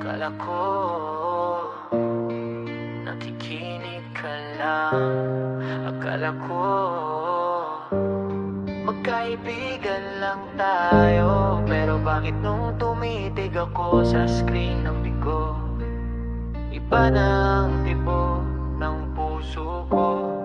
Akala ko nakikinig ka lang. Akala ko magkaibigan lang tayo. Pero bakit nung tumitig ako sa screen ng bigo, iba ng tipo ng puso ko.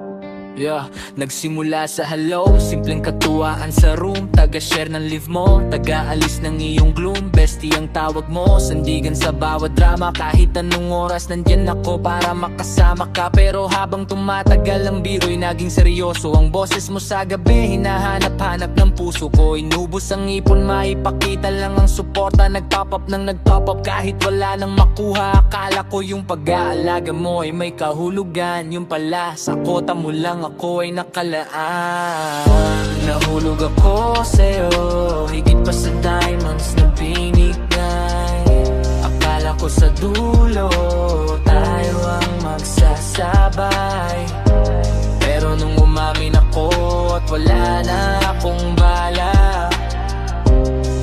Yeah, nagsimula sa hello, simpleng katuwaan sa room. Taga-share ng live mo, taga-alis ng iyong gloom. Bestie ang tawag mo, sandigan sa bawat drama. Kahit anong oras nandyan ako para makasama ka. Pero habang tumatagal ang biro'y naging seryoso. Ang boses mo sa gabi, hinahanap-hanap ng puso ko. Inubos ang ipon, maipakita lang ang suporta. Nag-top up nang nag-top up kahit wala nang makuha. Akala ko yung pag-aalaga mo ay may kahulugan. Yung pala, sa kota mo lang ako ay nakalaan. Nahulog ako sa'yo, higit pa sa diamonds na binigay. Akala ko sa dulo, tayo ang magsasabay. Pero nung umamin ako at wala na akong bala,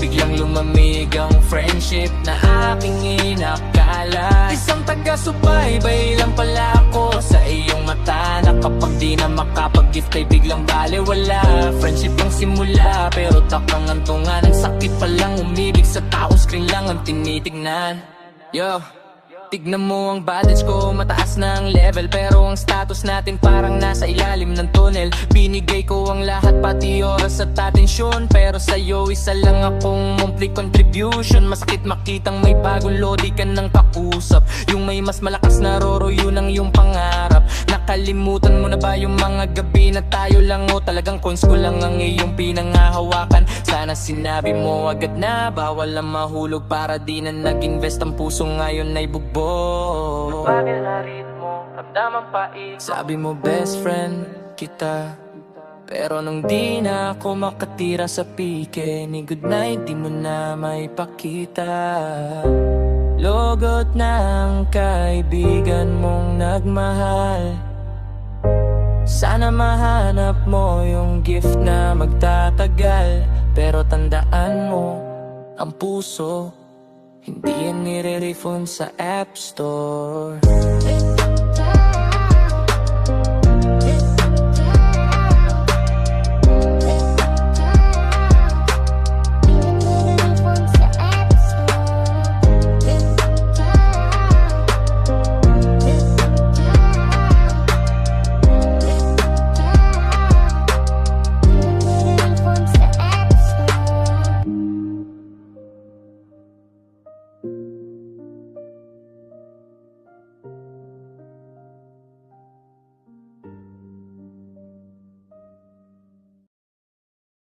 biglang lumamig ang friendship na aking inakala. Isang taga-subaybay lang pala ako sa iyong mata, na kapag di na makapag-gift ay biglang baliwala. Friendship ang simula pero takang antungan. Ang sakit palang umibig sa taong screen lang ang tinitignan. Yo, tignan mo ang bandage ko, mataas na ang level. Pero ang status natin parang nasa ilalim ng tunnel. Binigay ko ang lahat, pati oras at atensyon. Pero sa'yo isa lang akong monthly contribution. Masakit makitang may bagong lodi ka ng kausap. Yung may mas malakas na roro, yun ang yung pangarap. Nakalimutan mo na ba yung mga gabi na tayo lang, o talagang cons ko lang ang iyong pinangahawakan? Sana sinabi mo agad na bawal ang mahulog, para di na nag-invest ang puso ngayon ay bugbog. Bagay na ritmo, ramdamang pait. Sabi mo best friend kita, pero nung di na ako makatira sa pike ni goodnight, di mo na maipakita. Logot na ang kaibigan mong nagmahal. Sana mahanap mo yung gift na magtatagal. Pero tandaan mo, ang puso hindi yan nire-refund sa App Store.